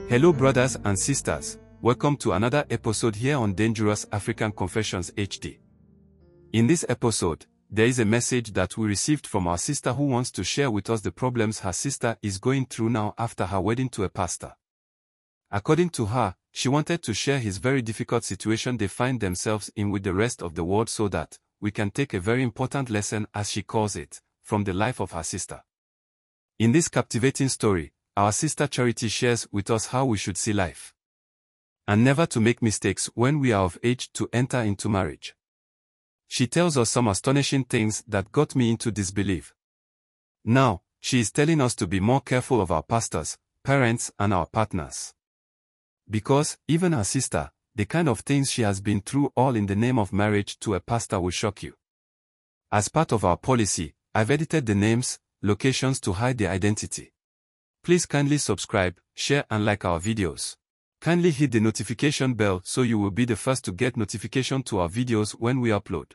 Hello brothers and sisters, welcome to another episode here on Dangerous African Confessions HD. In this episode, there is a message that we received from our sister who wants to share with us the problems her sister is going through now after her wedding to a pastor. According to her, she wanted to share his very difficult situation they find themselves in with the rest of the world so that we can take a very important lesson, as she calls it, from the life of her sister. In this captivating story, our sister Charity shares with us how we should see life. And never to make mistakes when we are of age to enter into marriage. She tells us some astonishing things that got me into disbelief. Now, she is telling us to be more careful of our pastors, parents, and our partners. Because, even our sister, the kind of things she has been through all in the name of marriage to a pastor will shock you. As part of our policy, I've edited the names, locations to hide their identity. Please kindly subscribe, share and like our videos. Kindly hit the notification bell so you will be the first to get notification to our videos when we upload.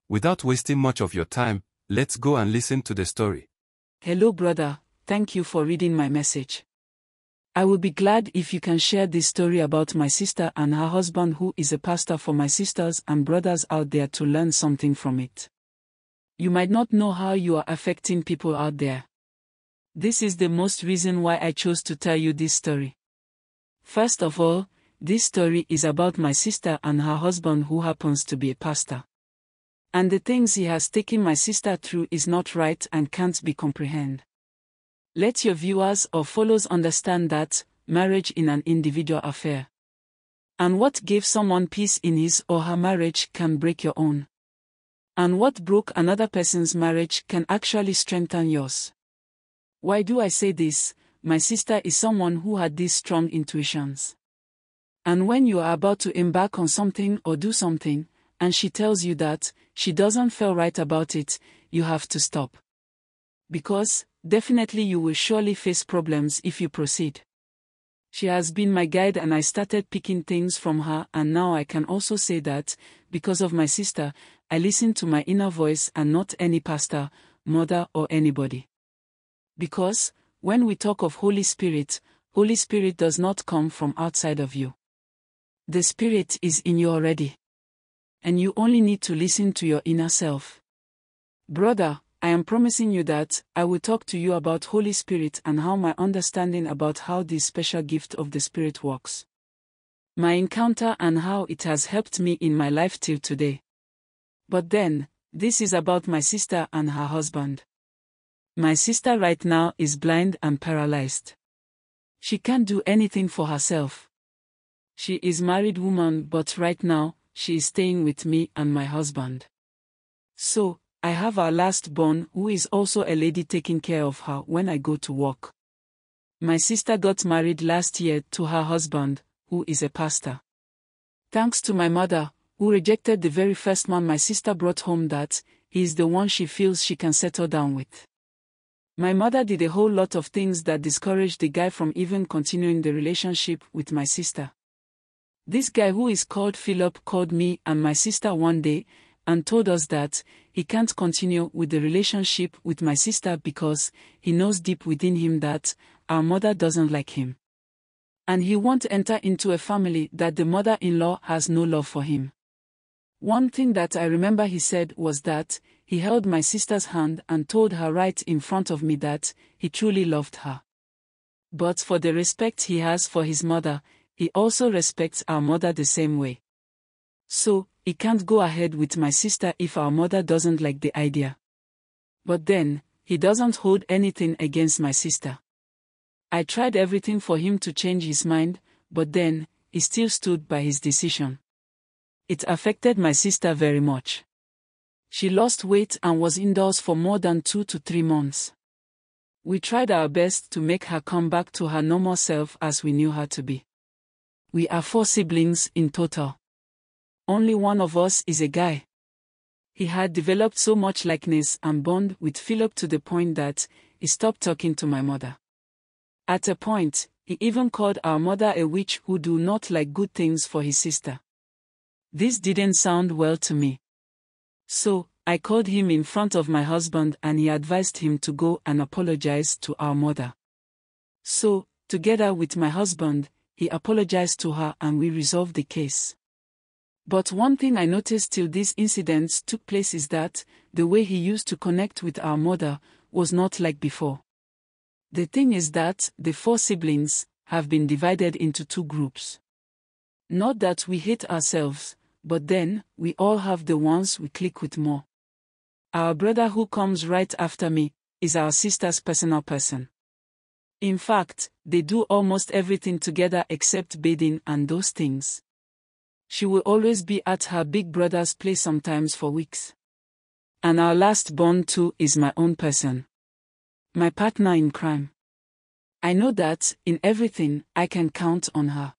Without wasting much of your time, let's go and listen to the story. Hello brother, thank you for reading my message. I will be glad if you can share this story about my sister and her husband who is a pastor for my sisters and brothers out there to learn something from it. You might not know how you are affecting people out there. This is the most reason why I chose to tell you this story. First of all, this story is about my sister and her husband who happens to be a pastor. And the things he has taken my sister through is not right and can't be comprehended. Let your viewers or followers understand that marriage is an individual affair. And what gave someone peace in his or her marriage can break your own. And what broke another person's marriage can actually strengthen yours. Why do I say this? My sister is someone who had these strong intuitions. And when you are about to embark on something or do something, and she tells you that she doesn't feel right about it, you have to stop. Because, definitely you will surely face problems if you proceed. She has been my guide and I started picking things from her, and now I can also say that, because of my sister, I listen to my inner voice and not any pastor, mother or anybody. Because, when we talk of Holy Spirit does not come from outside of you. The Spirit is in you already. And you only need to listen to your inner self. Brother, I am promising you that I will talk to you about Holy Spirit and how my understanding about how this special gift of the Spirit works. My encounter and how it has helped me in my life till today. But then, this is about my sister and her husband. My sister right now is blind and paralyzed. She can't do anything for herself. She is a married woman, but right now, she is staying with me and my husband. So, I have our last born who is also a lady taking care of her when I go to work. My sister got married last year to her husband, who is a pastor. Thanks to my mother, who rejected the very first man my sister brought home, that he is the one she feels she can settle down with. My mother did a whole lot of things that discouraged the guy from even continuing the relationship with my sister. This guy who is called Philip called me and my sister one day and told us that he can't continue with the relationship with my sister because he knows deep within him that our mother doesn't like him. And he won't enter into a family that the mother-in-law has no love for him. One thing that I remember he said was that he held my sister's hand and told her right in front of me that he truly loved her. But for the respect he has for his mother, he also respects our mother the same way. So, he can't go ahead with my sister if our mother doesn't like the idea. But then, he doesn't hold anything against my sister. I tried everything for him to change his mind, but then, he still stood by his decision. It affected my sister very much. She lost weight and was indoors for more than 2 to 3 months. We tried our best to make her come back to her normal self as we knew her to be. We are 4 siblings in total. Only one of us is a guy. He had developed so much likeness and bond with Philip to the point that he stopped talking to my mother. At a point, he even called our mother a witch who do not like good things for his sister. This didn't sound well to me. So, I called him in front of my husband and he advised him to go and apologize to our mother. So, Together with my husband, he apologized to her and we resolved the case. But one thing I noticed till these incidents took place is that the way he used to connect with our mother was not like before. The thing is that the 4 siblings have been divided into 2 groups. Not that we hate ourselves, but then we all have the ones we click with more. Our brother who comes right after me is our sister's personal person. In fact, they do almost everything together except bathing and those things. She will always be at her big brother's place sometimes for weeks. And our last born too is my own person. My partner in crime. I know that, in everything, I can count on her.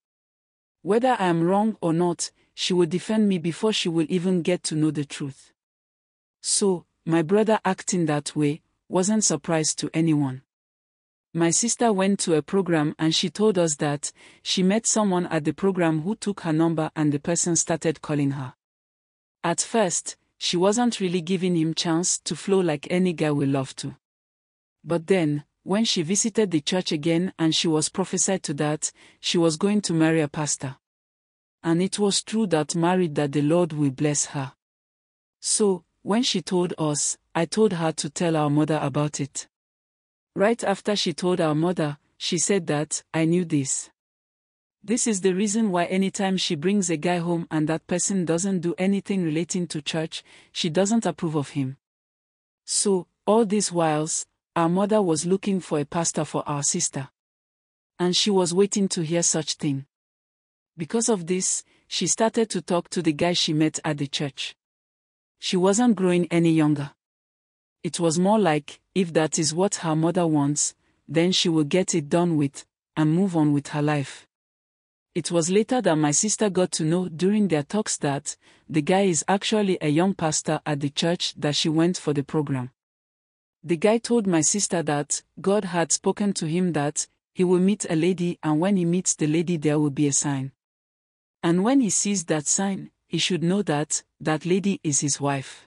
Whether I am wrong or not, she will defend me before she will even get to know the truth. So, my brother acting that way wasn't surprise to anyone. My sister went to a program and she told us that she met someone at the program who took her number and the person started calling her. At first, she wasn't really giving him chance to flow like any guy will love to. But then, when she visited the church again and she was prophesied to that she was going to marry a pastor. And it was true that married that the Lord will bless her. So, when she told us, I told her to tell our mother about it. Right after she told our mother, she said that, I knew this. This is the reason why anytime she brings a guy home and that person doesn't do anything relating to church, she doesn't approve of him. So, all these whiles, our mother was looking for a pastor for our sister. And she was waiting to hear such thing. Because of this, she started to talk to the guy she met at the church. She wasn't growing any younger. It was more like, if that is what her mother wants, then she will get it done with, and move on with her life. It was later that my sister got to know during their talks that the guy is actually a young pastor at the church that she went for the program. The guy told my sister that God had spoken to him that he will meet a lady and when he meets the lady there will be a sign. And when he sees that sign, he should know that that lady is his wife.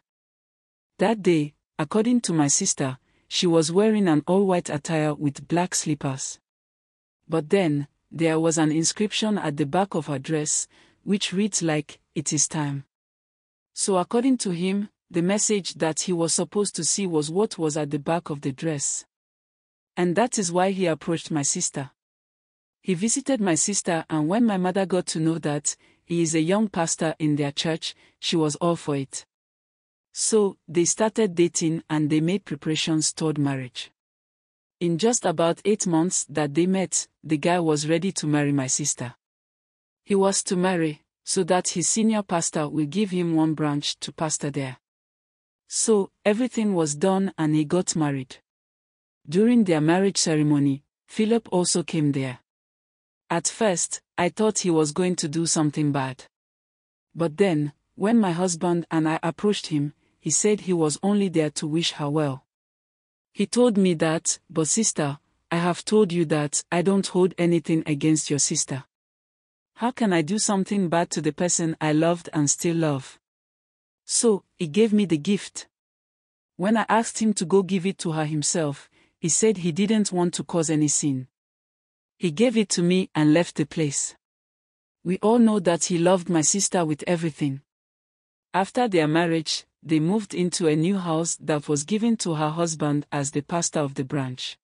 That day, according to my sister, she was wearing an all-white attire with black slippers. But then, there was an inscription at the back of her dress, which reads like, "It is time." So according to him, the message that he was supposed to see was what was at the back of the dress. And that is why he approached my sister. He visited my sister and when my mother got to know that he is a young pastor in their church, she was all for it. So, they started dating and they made preparations toward marriage. In just about 8 months that they met, the guy was ready to marry my sister. He was to marry, so that his senior pastor will give him one branch to pastor there. So, everything was done and he got married. During their marriage ceremony, Philip also came there. At first, I thought he was going to do something bad. But then, when my husband and I approached him, he said he was only there to wish her well. He told me that, "But sister, I have told you that I don't hold anything against your sister. How can I do something bad to the person I loved and still love?" So, he gave me the gift. When I asked him to go give it to her himself, he said he didn't want to cause any sin. He gave it to me and left the place. We all know that he loved my sister with everything. After their marriage, they moved into a new house that was given to her husband as the pastor of the branch.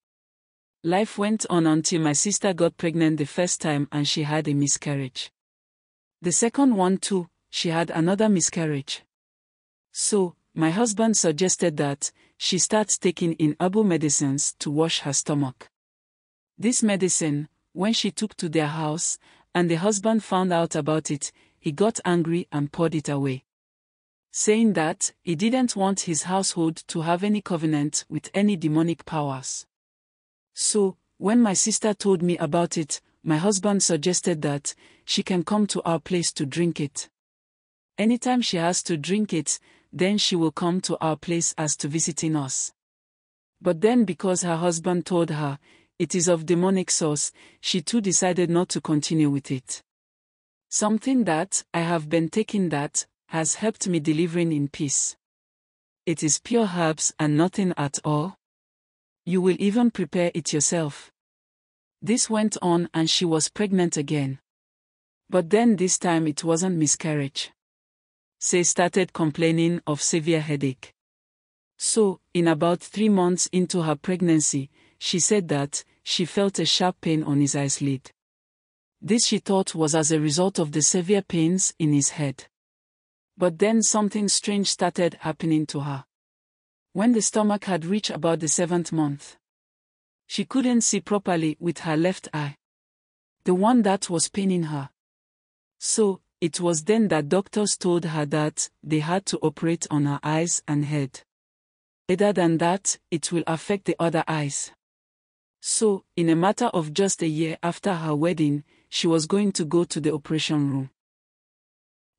Life went on until my sister got pregnant the first time and she had a miscarriage. The second one too, she had another miscarriage. So, my husband suggested that she starts taking in herbal medicines to wash her stomach. This medicine, when she took to their house, and the husband found out about it, he got angry and poured it away, saying that he didn't want his household to have any covenant with any demonic powers. So, when my sister told me about it, my husband suggested that she can come to our place to drink it. Anytime she has to drink it, then she will come to our place as to visiting us. But then because her husband told her it is of demonic source, she too decided not to continue with it. Something that I have been taking that has helped me delivering in peace. It is pure herbs and nothing at all. You will even prepare it yourself. This went on and she was pregnant again. But then this time it wasn't miscarriage. She started complaining of severe headache. So, in about 3 months into her pregnancy, she said that she felt a sharp pain on his eyelid. This she thought was as a result of the severe pains in his head. But then something strange started happening to her. When the stomach had reached about the 7th month, she couldn't see properly with her left eye, the one that was paining her. So, it was then that doctors told her that they had to operate on her eyes and head. Other than that, it will affect the other eyes. So, in a matter of just a year after her wedding, she was going to go to the operation room.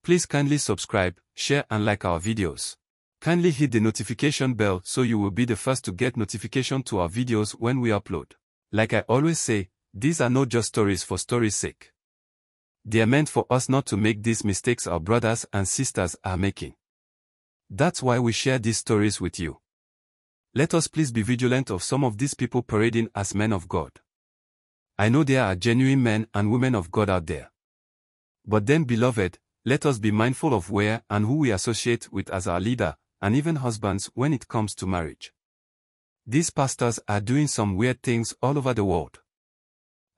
Please kindly subscribe, share and like our videos. Kindly hit the notification bell so you will be the first to get notification to our videos when we upload. Like I always say, these are not just stories for story's sake. They are meant for us not to make these mistakes our brothers and sisters are making. That's why we share these stories with you. Let us please be vigilant of some of these people parading as men of God. I know there are genuine men and women of God out there. But then, beloved, let us be mindful of where and who we associate with as our leader, and even husbands when it comes to marriage. These pastors are doing some weird things all over the world.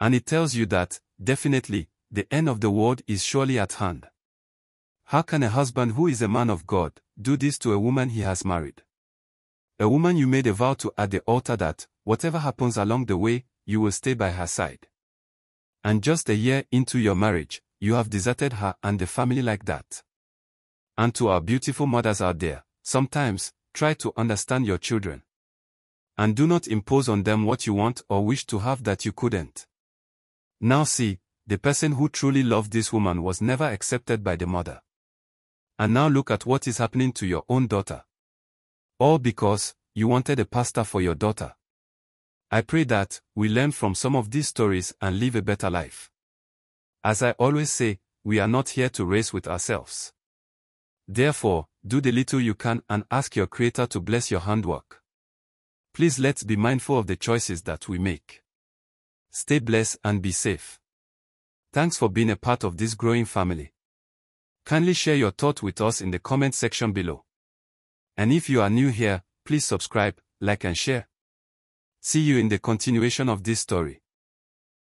And it tells you that, definitely, the end of the world is surely at hand. How can a husband who is a man of God do this to a woman he has married? A woman you made a vow to at the altar that, whatever happens along the way, you will stay by her side. And just a year into your marriage, you have deserted her and the family like that. And to our beautiful mothers out there, sometimes, try to understand your children. And do not impose on them what you want or wish to have that you couldn't. Now see, the person who truly loved this woman was never accepted by the mother. And now look at what is happening to your own daughter. All because you wanted a pastor for your daughter. I pray that we learn from some of these stories and live a better life. As I always say, we are not here to race with ourselves. Therefore, do the little you can and ask your Creator to bless your handwork. Please let's be mindful of the choices that we make. Stay blessed and be safe. Thanks for being a part of this growing family. Kindly share your thought with us in the comment section below. And if you are new here, please subscribe, like and share. See you in the continuation of this story.